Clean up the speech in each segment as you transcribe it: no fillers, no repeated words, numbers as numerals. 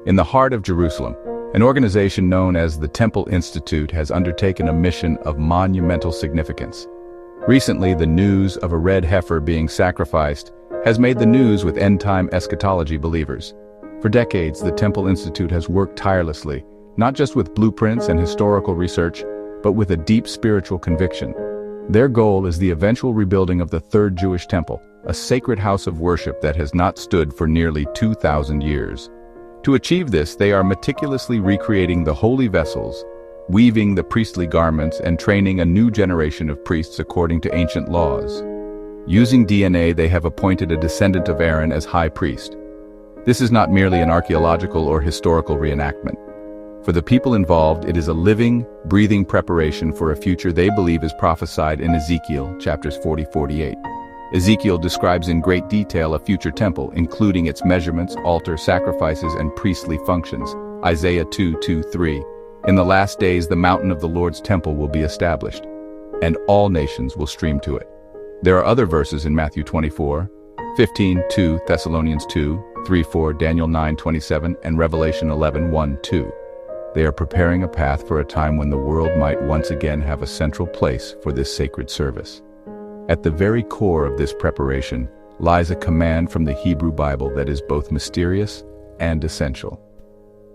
In the heart of Jerusalem, an organization known as the Temple Institute has undertaken a mission of monumental significance. Recently, the news of a red heifer being sacrificed has made the news with end-time eschatology believers. For decades, the Temple Institute has worked tirelessly, not just with blueprints and historical research, but with a deep spiritual conviction. Their goal is the eventual rebuilding of the Third Jewish Temple, a sacred house of worship that has not stood for nearly 2,000 years. To achieve this, they are meticulously recreating the holy vessels, weaving the priestly garments, and training a new generation of priests according to ancient laws. Using DNA, they have appointed a descendant of Aaron as high priest. This is not merely an archaeological or historical reenactment. For the people involved, it is a living, breathing preparation for a future they believe is prophesied in Ezekiel, chapters 40-48. Ezekiel describes in great detail a future temple, including its measurements, altar, sacrifices, and priestly functions. Isaiah 2:2-3. In the last days, the mountain of the Lord's temple will be established, and all nations will stream to it. There are other verses in Matthew 24:15-2, Thessalonians 2:3-4, Daniel 9:27, and Revelation 11:1-2. They are preparing a path for a time when the world might once again have a central place for this sacred service. At the very core of this preparation lies a command from the Hebrew Bible that is both mysterious and essential.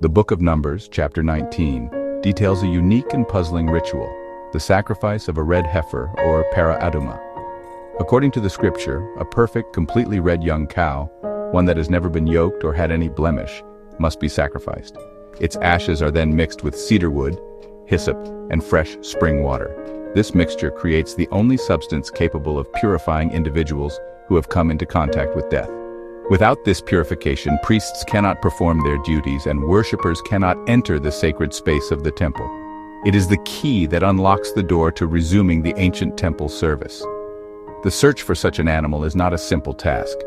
The book of Numbers, chapter 19, details a unique and puzzling ritual, the sacrifice of a red heifer, or para aduma. According to the scripture, a perfect, completely red young cow, one that has never been yoked or had any blemish, must be sacrificed. Its ashes are then mixed with cedar wood, hyssop, and fresh spring water. This mixture creates the only substance capable of purifying individuals who have come into contact with death. Without this purification, priests cannot perform their duties and worshippers cannot enter the sacred space of the temple. It is the key that unlocks the door to resuming the ancient temple service. The search for such an animal is not a simple task.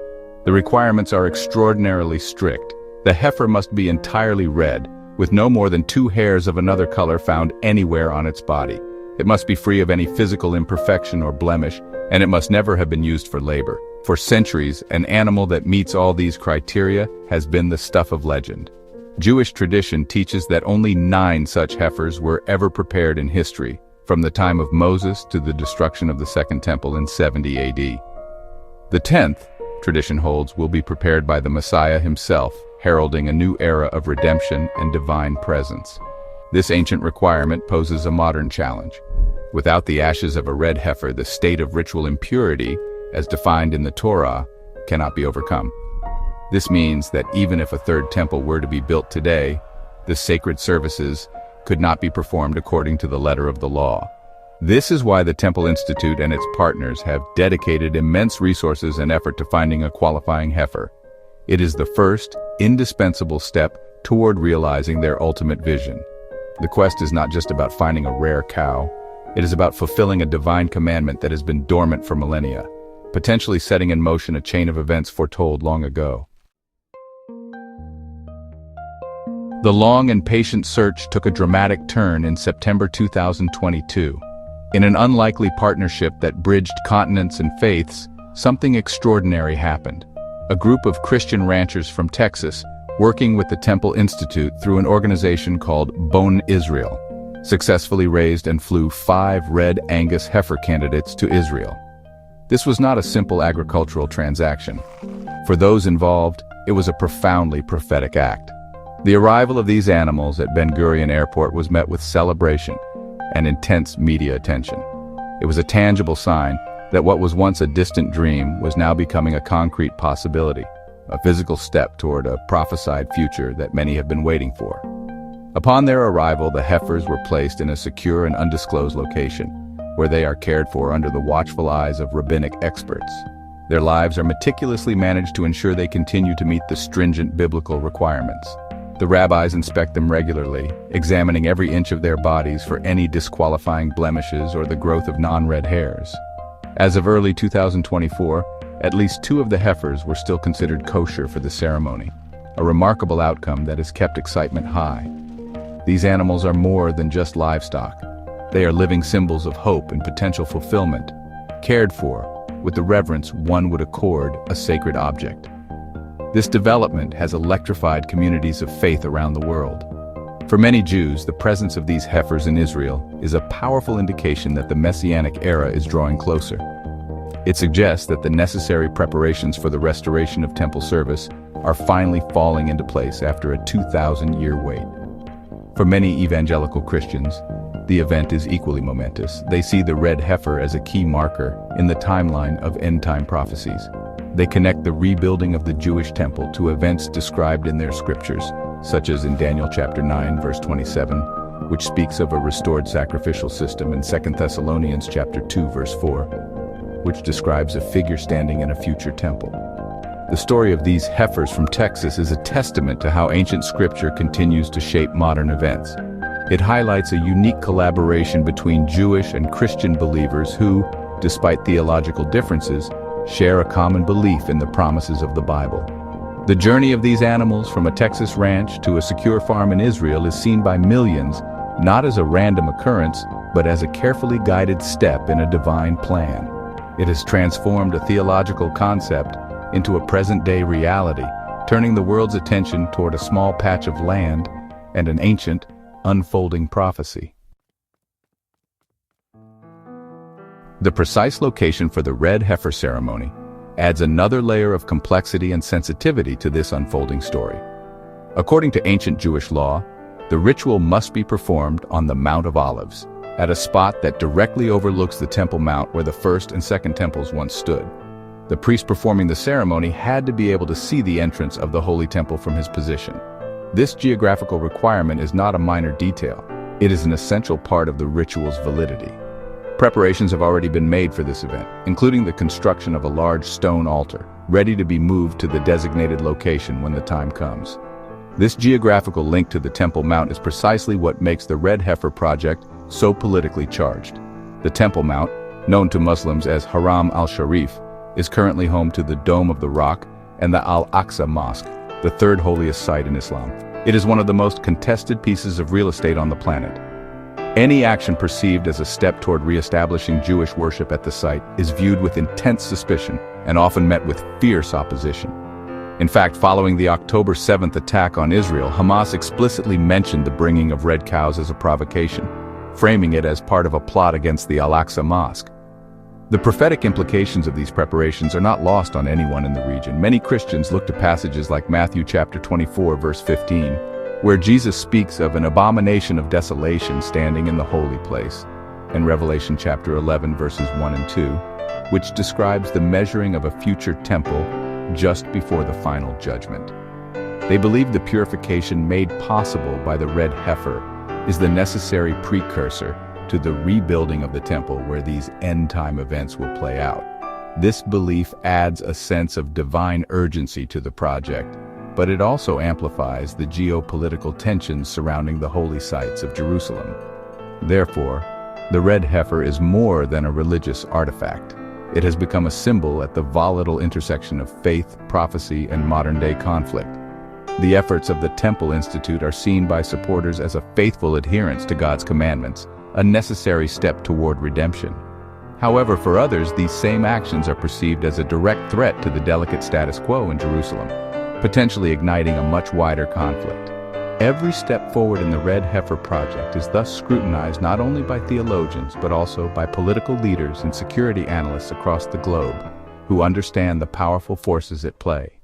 The requirements are extraordinarily strict. The heifer must be entirely red, with no more than 2 hairs of another color found anywhere on its body. It must be free of any physical imperfection or blemish, and it must never have been used for labor. For centuries, an animal that meets all these criteria has been the stuff of legend. Jewish tradition teaches that only 9 such heifers were ever prepared in history, from the time of Moses to the destruction of the Second Temple in 70 AD. The 10th, tradition holds, will be prepared by the Messiah himself, heralding a new era of redemption and divine presence. This ancient requirement poses a modern challenge. Without the ashes of a red heifer, the state of ritual impurity, as defined in the Torah, cannot be overcome. This means that even if a third temple were to be built today, the sacred services could not be performed according to the letter of the law. This is why the Temple Institute and its partners have dedicated immense resources and effort to finding a qualifying heifer. It is the first, indispensable step toward realizing their ultimate vision. The quest is not just about finding a rare cow. It is about fulfilling a divine commandment that has been dormant for millennia, potentially setting in motion a chain of events foretold long ago. The long and patient search took a dramatic turn in September 2022. In an unlikely partnership that bridged continents and faiths, something extraordinary happened. A group of Christian ranchers from Texas, working with the Temple Institute through an organization called Bone Israel, successfully raised and flew 5 red Angus heifer candidates to Israel. This was not a simple agricultural transaction. For those involved, it was a profoundly prophetic act. The arrival of these animals at Ben Gurion Airport was met with celebration and intense media attention. It was a tangible sign that what was once a distant dream was now becoming a concrete possibility, a physical step toward a prophesied future that many have been waiting for. Upon their arrival, the heifers were placed in a secure and undisclosed location, where they are cared for under the watchful eyes of rabbinic experts. Their lives are meticulously managed to ensure they continue to meet the stringent biblical requirements. The rabbis inspect them regularly, examining every inch of their bodies for any disqualifying blemishes or the growth of non-red hairs. As of early 2024, at least 2 of the heifers were still considered kosher for the ceremony, a remarkable outcome that has kept excitement high. These animals are more than just livestock. They are living symbols of hope and potential fulfillment, cared for with the reverence one would accord a sacred object. This development has electrified communities of faith around the world. For many Jews, the presence of these heifers in Israel is a powerful indication that the Messianic era is drawing closer. It suggests that the necessary preparations for the restoration of temple service are finally falling into place after a 2,000-year wait. For many evangelical Christians, the event is equally momentous. They see the red heifer as a key marker in the timeline of end-time prophecies. They connect the rebuilding of the Jewish temple to events described in their scriptures, such as in Daniel chapter 9, verse 27, which speaks of a restored sacrificial system, and 2 Thessalonians chapter 2, verse 4, which describes a figure standing in a future temple. The story of these heifers from Texas is a testament to how ancient scripture continues to shape modern events. It highlights a unique collaboration between Jewish and Christian believers who, despite theological differences, share a common belief in the promises of the Bible. The journey of these animals from a Texas ranch to a secure farm in Israel is seen by millions not as a random occurrence, but as a carefully guided step in a divine plan. It has transformed a theological concept into a present-day reality, turning the world's attention toward a small patch of land and an ancient, unfolding prophecy. The precise location for the red heifer ceremony adds another layer of complexity and sensitivity to this unfolding story. According to ancient Jewish law, the ritual must be performed on the Mount of Olives, at a spot that directly overlooks the Temple Mount where the first and second temples once stood. The priest performing the ceremony had to be able to see the entrance of the Holy Temple from his position. This geographical requirement is not a minor detail. It is an essential part of the ritual's validity. Preparations have already been made for this event, including the construction of a large stone altar, ready to be moved to the designated location when the time comes. This geographical link to the Temple Mount is precisely what makes the Red Heifer project so politically charged. The Temple Mount, known to Muslims as Haram al-Sharif, is currently home to the Dome of the Rock and the Al-Aqsa Mosque, the third holiest site in Islam. It is one of the most contested pieces of real estate on the planet. Any action perceived as a step toward re-establishing Jewish worship at the site is viewed with intense suspicion and often met with fierce opposition. In fact, following the October 7th attack on Israel, Hamas explicitly mentioned the bringing of red cows as a provocation, framing it as part of a plot against the Al-Aqsa Mosque. The prophetic implications of these preparations are not lost on anyone in the region. Many Christians look to passages like Matthew chapter 24, verse 15, where Jesus speaks of an abomination of desolation standing in the holy place, and Revelation chapter 11, verses 1 and 2, which describes the measuring of a future temple just before the final judgment. They believe the purification made possible by the red heifer is the necessary precursor to the rebuilding of the temple where these end-time events will play out. This belief adds a sense of divine urgency to the project, but it also amplifies the geopolitical tensions surrounding the holy sites of Jerusalem. Therefore, the red heifer is more than a religious artifact. It has become a symbol at the volatile intersection of faith, prophecy, and modern-day conflict. The efforts of the Temple Institute are seen by supporters as a faithful adherence to God's commandments, a necessary step toward redemption. However, for others, these same actions are perceived as a direct threat to the delicate status quo in Jerusalem, potentially igniting a much wider conflict. Every step forward in the Red Heifer project is thus scrutinized not only by theologians, but also by political leaders and security analysts across the globe who understand the powerful forces at play.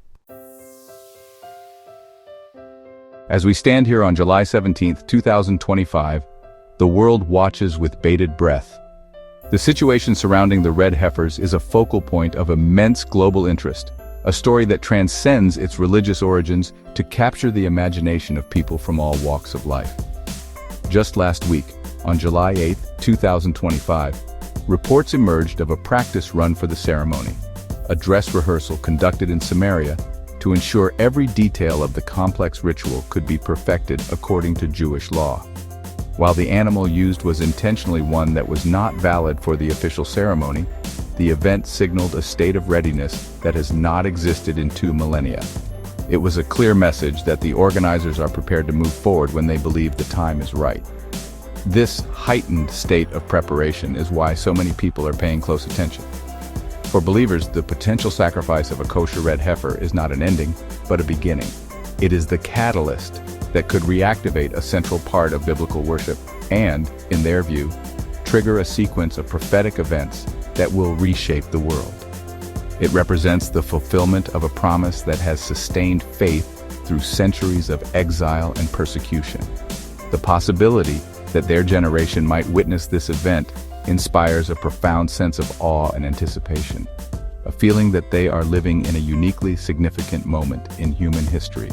As we stand here on July 17, 2025, the world watches with bated breath. The situation surrounding the red heifers is a focal point of immense global interest, a story that transcends its religious origins to capture the imagination of people from all walks of life. Just last week, on July 8, 2025, reports emerged of a practice run for the ceremony, a dress rehearsal conducted in Samaria to ensure every detail of the complex ritual could be perfected according to Jewish law. While the animal used was intentionally one that was not valid for the official ceremony, the event signaled a state of readiness that has not existed in 2 millennia. It was a clear message that the organizers are prepared to move forward when they believe the time is right. This heightened state of preparation is why so many people are paying close attention. For believers, the potential sacrifice of a kosher red heifer is not an ending, but a beginning. It is the catalyst that could reactivate a central part of biblical worship and, in their view, trigger a sequence of prophetic events that will reshape the world. It represents the fulfillment of a promise that has sustained faith through centuries of exile and persecution. The possibility that their generation might witness this event inspires a profound sense of awe and anticipation, a feeling that they are living in a uniquely significant moment in human history.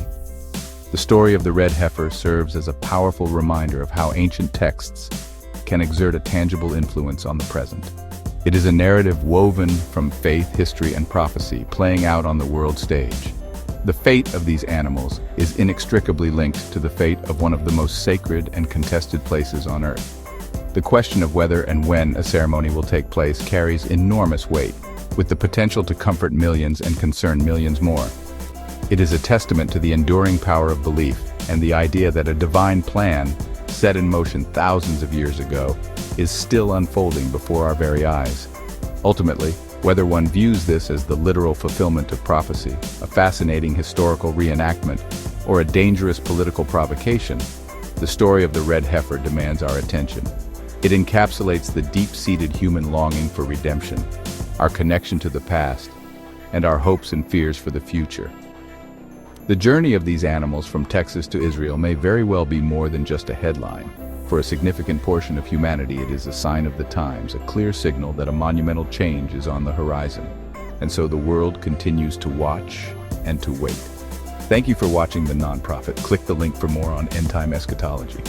The story of the red heifer serves as a powerful reminder of how ancient texts can exert a tangible influence on the present. It is a narrative woven from faith, history, and prophecy, playing out on the world stage. The fate of these animals is inextricably linked to the fate of one of the most sacred and contested places on earth. The question of whether and when a ceremony will take place carries enormous weight, with the potential to comfort millions and concern millions more. It is a testament to the enduring power of belief and the idea that a divine plan, set in motion thousands of years ago, is still unfolding before our very eyes. Ultimately, whether one views this as the literal fulfillment of prophecy, a fascinating historical reenactment, or a dangerous political provocation, the story of the red heifer demands our attention. It encapsulates the deep-seated human longing for redemption, our connection to the past, and our hopes and fears for the future. The journey of these animals from Texas to Israel may very well be more than just a headline. For a significant portion of humanity, it is a sign of the times, a clear signal that a monumental change is on the horizon. And so the world continues to watch and to wait. Thank you for watching The Nonprofit. Click the link for more on end-time eschatology.